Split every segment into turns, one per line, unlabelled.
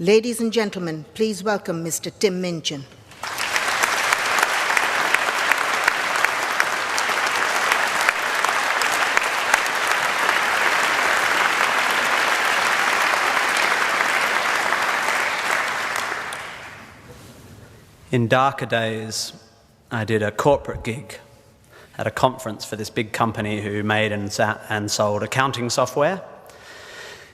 Ladies and gentlemen, please welcome Mr. Tim Minchin.
In darker days, I did a corporate gig at a conference for this big company who made and sold accounting software.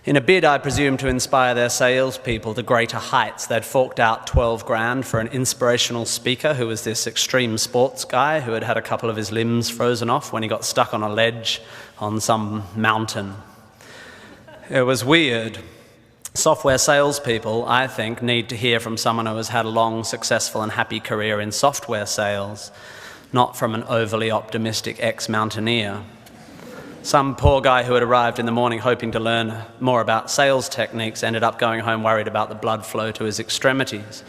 In a bid, I presume, to inspire their salespeople to greater heights, they'd forked out 12 grand for an inspirational speaker who was this extreme sports guy who had had a couple of his limbs frozen off when he got stuck on a ledge on some mountain. It was weird. Software salespeople, I think, need to hear from someone who has had a long, successful and happy career in software sales, not from an overly optimistic ex-mountaineer. Some poor guy who had arrived in the morning hoping to learn more about sales techniques ended up going home worried about the blood flow to his extremities.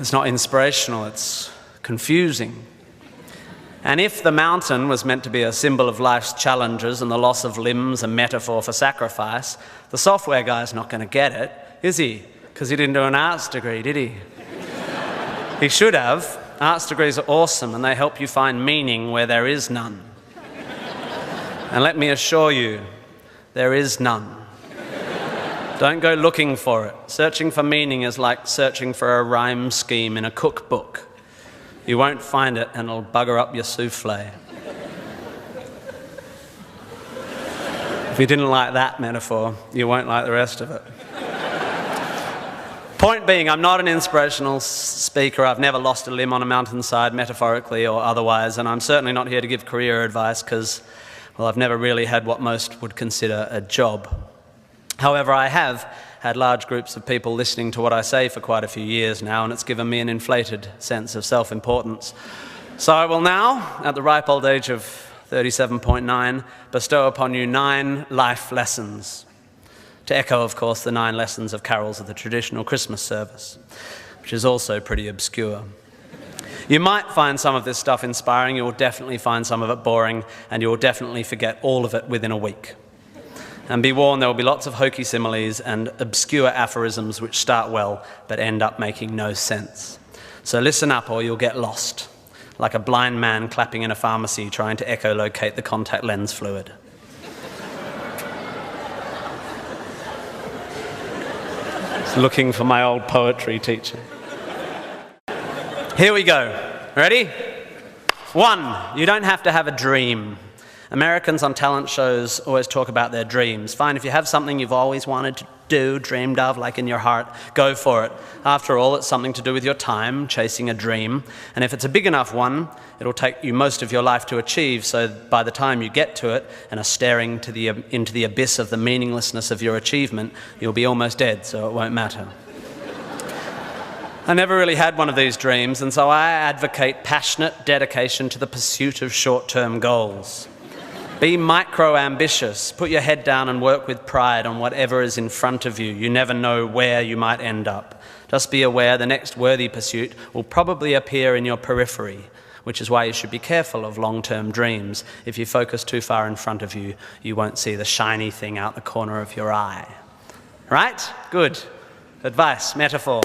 It's not inspirational, it's confusing. And if the mountain was meant to be a symbol of life's challenges and the loss of limbs a metaphor for sacrifice, the software guy's not going to get it, is he? Because he didn't do an arts degree, did he? He should have. Arts degrees are awesome and they help you find meaning where there is none. And let me assure you, there is none. Don't go looking for it. Searching for meaning is like searching for a rhyme scheme in a cookbook. You won't find it and it'll bugger up your souffle. If you didn't like that metaphor, you won't like the rest of it. Point being, I'm not an inspirational speaker. I've never lost a limb on a mountainside, metaphorically or otherwise, and I'm certainly not here to give career advice because, well, I've never really had what most would consider a job. However, I have had large groups of people listening to what I say for quite a few years now, and it's given me an inflated sense of self-importance. So I will now, at the ripe old age of 37.9, bestow upon you 9 life lessons. To echo, of course, the 9 lessons of carols of the traditional Christmas service, which is also pretty obscure. You might find some of this stuff inspiring, you'll definitely find some of it boring, and you'll definitely forget all of it within a week. And be warned, there will be lots of hokey similes and obscure aphorisms which start well but end up making no sense. So listen up or you'll get lost, like a blind man clapping in a pharmacy trying to echolocate the contact lens fluid. Just looking for my old poetry teacher. Here we go. Ready? 1, you don't have to have a dream. Americans on talent shows always talk about their dreams. Fine, if you have something you've always wanted to do, dreamed of, like in your heart, go for it. After all, it's something to do with your time, chasing a dream. And if it's a big enough one, it'll take you most of your life to achieve, so by the time you get to it and are staring into the abyss of the meaninglessness of your achievement, you'll be almost dead, so it won't matter. I never really had one of these dreams, and so I advocate passionate dedication to the pursuit of short-term goals. Be micro-ambitious. Put your head down and work with pride on whatever is in front of you. You never know where you might end up. Just be aware the next worthy pursuit will probably appear in your periphery, which is why you should be careful of long-term dreams. If you focus too far in front of you, you won't see the shiny thing out the corner of your eye. Right? Good. Advice, metaphor.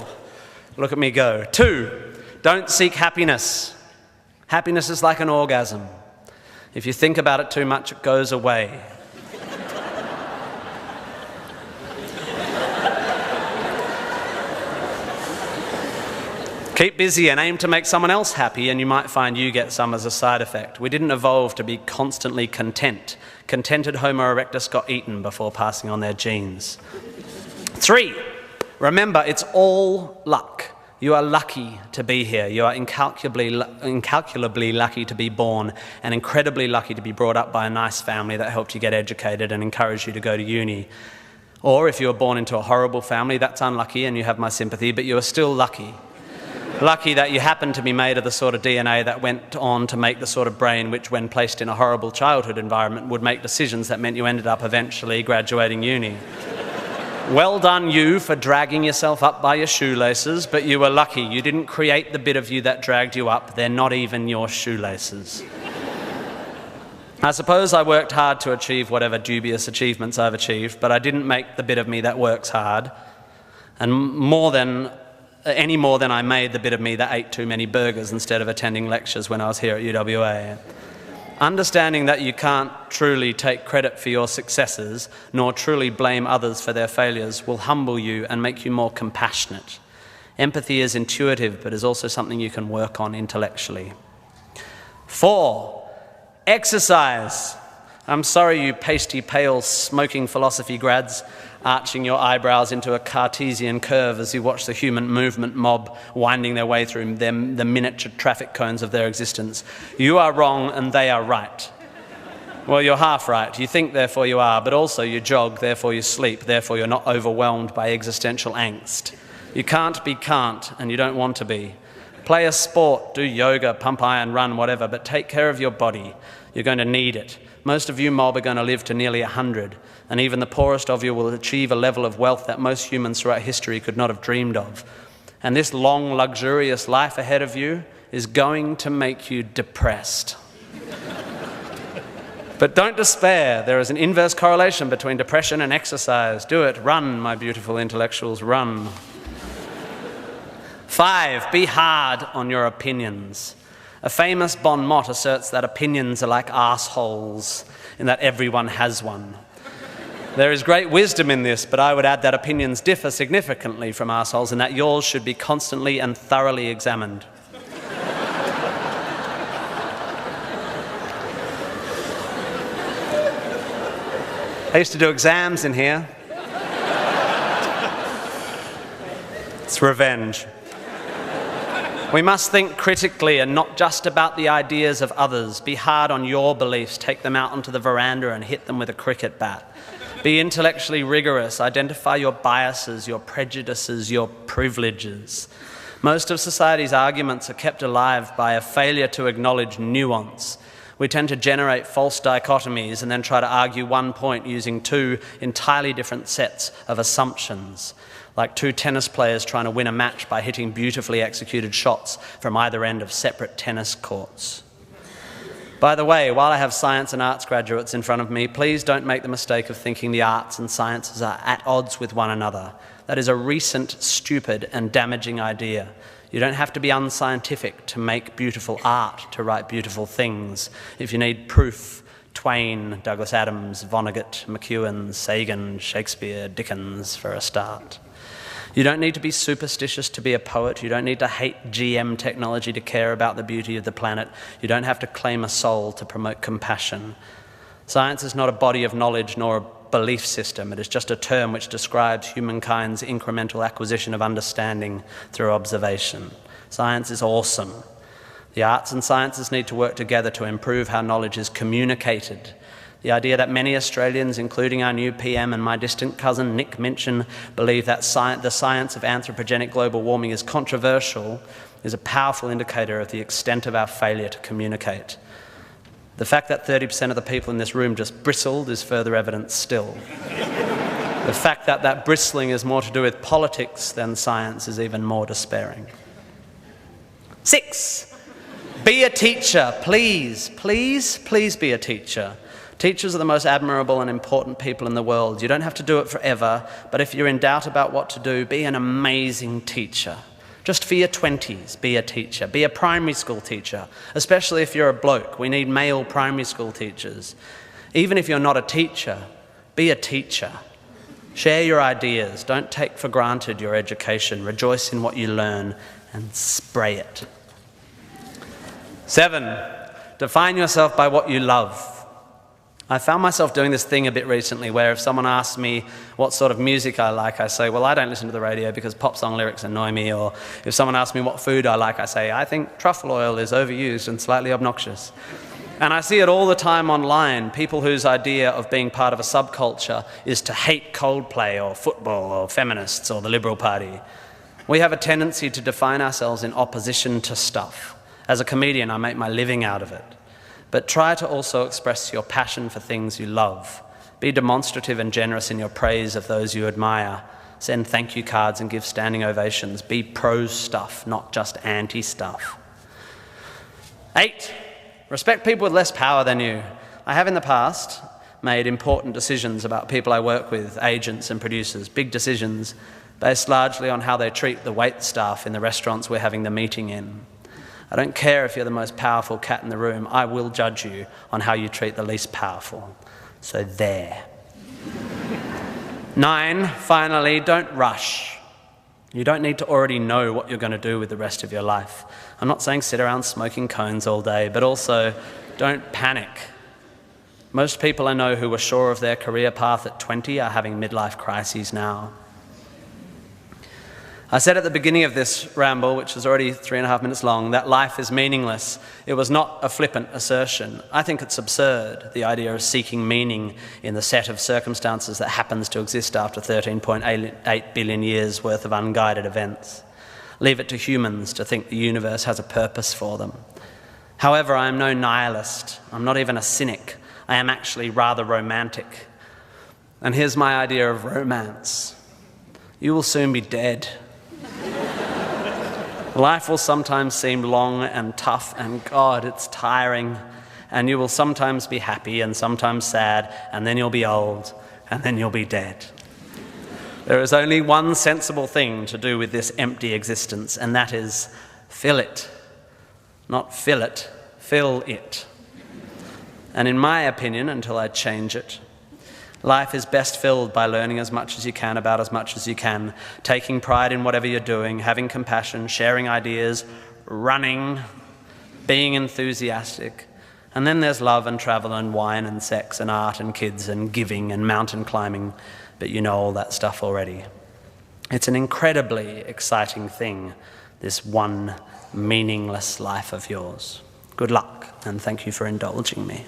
Look at me go. 2, don't seek happiness. Happiness is like an orgasm. If you think about it too much, it goes away. Keep busy and aim to make someone else happy, and you might find you get some as a side effect. We didn't evolve to be constantly content. Contented Homo erectus got eaten before passing on their genes. 3, remember, it's all luck. You are lucky to be here. You are incalculably lucky to be born and incredibly lucky to be brought up by a nice family that helped you get educated and encouraged you to go to uni. Or if you were born into a horrible family, that's unlucky and you have my sympathy, but you are still lucky. Lucky that you happen to be made of the sort of DNA that went on to make the sort of brain which, when placed in a horrible childhood environment, would make decisions that meant you ended up eventually graduating uni. Well done you for dragging yourself up by your shoelaces, but you were lucky. You didn't create the bit of you that dragged you up. They're not even your shoelaces. I suppose I worked hard to achieve whatever dubious achievements I've achieved, but I didn't make the bit of me that works hard. and more than I made the bit of me that ate too many burgers instead of attending lectures when I was here at UWA. Understanding that you can't truly take credit for your successes, nor truly blame others for their failures, will humble you and make you more compassionate. Empathy is intuitive, but is also something you can work on intellectually. 4, exercise. I'm sorry, you pasty, pale, smoking philosophy grads, arching your eyebrows into a Cartesian curve as you watch the human movement mob winding their way through the miniature traffic cones of their existence. You are wrong and they are right. Well, you're half right. You think, therefore you are, but also you jog, therefore you sleep, therefore you're not overwhelmed by existential angst. You can't be can't, and you don't want to be. Play a sport, do yoga, pump iron, run, whatever, but take care of your body. You're going to need it. Most of you mob are going to live to nearly 100, and even the poorest of you will achieve a level of wealth that most humans throughout history could not have dreamed of. And this long, luxurious life ahead of you is going to make you depressed. But don't despair. There is an inverse correlation between depression and exercise. Do it. Run, my beautiful intellectuals, run. 5, be hard on your opinions. A famous bon mot asserts that opinions are like arseholes, in that everyone has one. There is great wisdom in this, but I would add that opinions differ significantly from arseholes and that yours should be constantly and thoroughly examined. I used to do exams in here. It's revenge. We must think critically and not just about the ideas of others. Be hard on your beliefs. Take them out onto the veranda and hit them with a cricket bat. Be intellectually rigorous. Identify your biases, your prejudices, your privileges. Most of society's arguments are kept alive by a failure to acknowledge nuance. We tend to generate false dichotomies and then try to argue one point using 2 entirely different sets of assumptions, like 2 tennis players trying to win a match by hitting beautifully executed shots from either end of separate tennis courts. By the way, while I have science and arts graduates in front of me, please don't make the mistake of thinking the arts and sciences are at odds with one another. That is a recent, stupid and damaging idea. You don't have to be unscientific to make beautiful art, to write beautiful things. If you need proof, Twain, Douglas Adams, Vonnegut, McEwen, Sagan, Shakespeare, Dickens for a start. You don't need to be superstitious to be a poet. You don't need to hate GM technology to care about the beauty of the planet. You don't have to claim a soul to promote compassion. Science is not a body of knowledge nor a belief system. It is just a term which describes humankind's incremental acquisition of understanding through observation. Science is awesome. The arts and sciences need to work together to improve how knowledge is communicated. The idea that many Australians, including our new PM and my distant cousin Nick Minchin, believe that the science of anthropogenic global warming is controversial is a powerful indicator of the extent of our failure to communicate. The fact that 30% of the people in this room just bristled is further evidence still. The fact that that bristling is more to do with politics than science is even more despairing. 6, be a teacher. Please, please, please be a teacher. Teachers are the most admirable and important people in the world. You don't have to do it forever, but if you're in doubt about what to do, be an amazing teacher. Just for your 20s, be a teacher. Be a primary school teacher, especially if you're a bloke. We need male primary school teachers. Even if you're not a teacher, be a teacher. Share your ideas. Don't take for granted your education. Rejoice in what you learn and spray it. 7, define yourself by what you love. I found myself doing this thing a bit recently where if someone asks me what sort of music I like, I say, well, I don't listen to the radio because pop song lyrics annoy me. Or if someone asks me what food I like, I say, I think truffle oil is overused and slightly obnoxious. And I see it all the time online, people whose idea of being part of a subculture is to hate Coldplay or football or feminists or the Liberal Party. We have a tendency to define ourselves in opposition to stuff. As a comedian, I make my living out of it. But try to also express your passion for things you love. Be demonstrative and generous in your praise of those you admire. Send thank you cards and give standing ovations. Be pro stuff, not just anti stuff. 8, respect people with less power than you. I have in the past made important decisions about people I work with, agents and producers, big decisions, based largely on how they treat the wait staff in the restaurants we're having the meeting in. I don't care if you're the most powerful cat in the room, I will judge you on how you treat the least powerful. So there. 9, finally, don't rush. You don't need to already know what you're going to do with the rest of your life. I'm not saying sit around smoking cones all day, but also don't panic. Most people I know who were sure of their career path at 20 are having midlife crises now. I said at the beginning of this ramble, which is already 3.5 minutes long, that life is meaningless. It was not a flippant assertion. I think it's absurd, the idea of seeking meaning in the set of circumstances that happens to exist after 13.8 billion years worth of unguided events. Leave it to humans to think the universe has a purpose for them. However, I am no nihilist. I'm not even a cynic. I am actually rather romantic. And here's my idea of romance. You will soon be dead. Life will sometimes seem long and tough, and God, it's tiring. And you will sometimes be happy and sometimes sad, and then you'll be old, and then you'll be dead. There is only one sensible thing to do with this empty existence, and that is fill it. Not fill it, fill it. And in my opinion, until I change it, life is best filled by learning as much as you can about as much as you can, taking pride in whatever you're doing, having compassion, sharing ideas, running, being enthusiastic. And then there's love and travel and wine and sex and art and kids and giving and mountain climbing, but you know all that stuff already. It's an incredibly exciting thing, this one meaningless life of yours. Good luck, and thank you for indulging me.